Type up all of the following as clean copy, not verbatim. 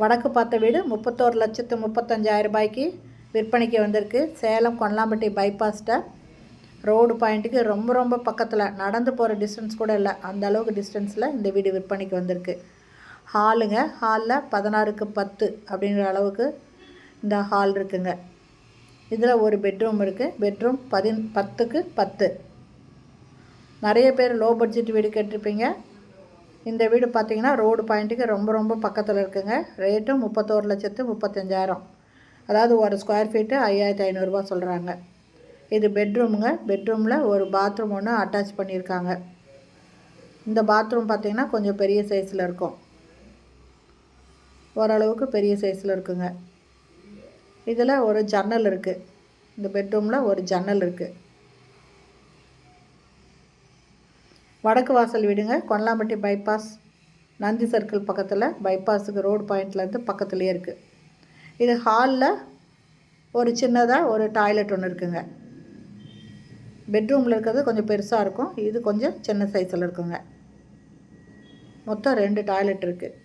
வடக்கு பார்த்த வீடு 31,35,000 ரூபாய்க்கு விற்பனைக்கு வந்திருக்கு. சேலம் கொல்லாம்பட்டி பைபாஸ்ட்ட ரோடு பாயிண்ட்டுக்கு ரொம்ப ரொம்ப பக்கத்தில், நடந்து போகிற டிஸ்டன்ஸ் கூட இல்லை, அந்த அளவுக்கு டிஸ்டன்ஸில் இந்த வீடு விற்பனைக்கு வந்திருக்கு. ஹாலுங்க, ஹாலில் 16க்கு 10 அப்படிங்கிற அளவுக்கு இந்த ஹால் இருக்குங்க. இதில் ஒரு பெட்ரூம் இருக்குது. பெட்ரூம் 10க்கு 10. நிறைய பேர் லோ பட்ஜெட் வீடு கேட்டிருப்பீங்க. இந்த வீடு பார்த்திங்கன்னா ரோடு பாயிண்ட்டுக்கு ரொம்ப ரொம்ப பக்கத்தில் இருக்குங்க. ரேட்டும் 31,35,000, அதாவது ஒரு ஸ்கொயர் ஃபீட்டு 5,500 ரூபா சொல்கிறாங்க. இது பெட்ரூமுங்க. பெட்ரூமில் ஒரு பாத்ரூம் ஒன்று அட்டாச் பண்ணியிருக்காங்க. இந்த பாத்ரூம் பார்த்திங்கன்னா கொஞ்சம் பெரிய சைஸில் இருக்கும், ஓரளவுக்கு பெரிய சைஸில் இருக்குங்க. இதில் ஒரு ஜன்னல் இருக்குது. இந்த பெட்ரூமில் ஒரு ஜன்னல் இருக்குது. வடக்கு வாசல் வீடுங்க. கொல்லாம்பட்டி பைபாஸ், நந்தி சர்க்கிள் பக்கத்தில், பைபாஸுக்கு ரோடு பாயிண்ட்லேருந்து பக்கத்துலேயே இருக்குது. இது ஹாலில் ஒரு சின்னதாக ஒரு டாய்லெட் ஒன்று இருக்குங்க. பெட்ரூமில் இருக்கிறது கொஞ்சம் பெருசாக இருக்கும், இது கொஞ்சம் சின்ன சைஸில் இருக்குங்க. மொத்தம் 2 டாய்லெட் இருக்குது.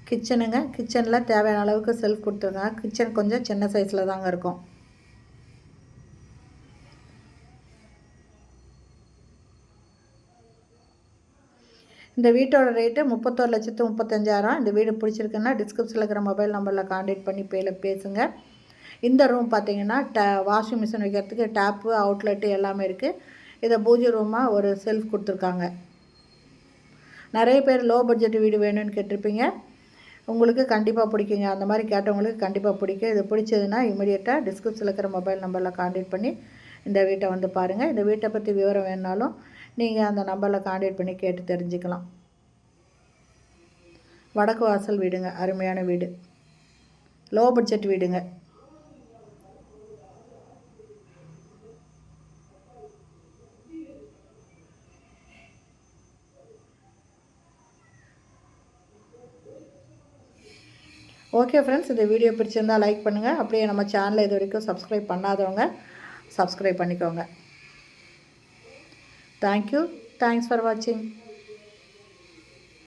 கிச்சனுங்க. கிச்சனில் தேவையான அளவுக்கு செல்ஃப் கொடுத்துருங்க. கிச்சன் கொஞ்சம் சின்ன சைஸில் தாங்க இருக்கும். இந்த வீட்டோட ரேட்டு 31,35,000. இந்த வீடு பிடிச்சிருக்குன்னா டிஸ்கிரிப்ஷனில் இருக்கிற மொபைல் நம்பரில் கான்டாக்ட் பண்ணி பேசுங்க. இந்த ரூம் பார்த்தீங்கன்னா வாஷிங் மிஷின் வைக்கிறதுக்கு டேப்பு, அவுட்லெட்டு எல்லாமே இருக்குது. இதை பூஜை ரூமாக ஒரு செல்ஃப் கொடுத்துருக்காங்க. நிறைய பேர் லோ பட்ஜெட் வீடு வேணும்னு கேட்டிருப்பீங்க. உங்களுக்கு கண்டிப்பாக பிடிக்குங்க. அந்த மாதிரி கேட்டவங்களுக்கு கண்டிப்பாக பிடிக்கும். இது பிடிச்சதுன்னா இமீடியட்டாக டிஸ்கிரிப்ஷனில் இருக்கிற மொபைல் நம்பரில் கான்டாக்ட் பண்ணி இந்த வீட்டை வந்து பாருங்கள். இந்த வீட்டை பற்றி விவரம் வேணுனாலும் நீங்கள் அந்த நம்பரில் கான்டாக்ட் பண்ணி கேட்டு தெரிஞ்சுக்கலாம். வடக்கு வாசல் வீடுங்க, அருமையான வீடு, லோ பட்ஜெட் வீடுங்க. ஓகே ஃப்ரெண்ட்ஸ், இந்த வீடியோ பிடிச்சிருந்தால் லைக் பண்ணுங்கள். அப்படியே நம்ம சேனலை இது வரைக்கும் சப்ஸ்கிரைப் பண்ணாதவங்க சப்ஸ்கிரைப் பண்ணிக்கோங்க. தேங்க்யூ. தேங்க்ஸ் ஃபார் வாட்சிங்.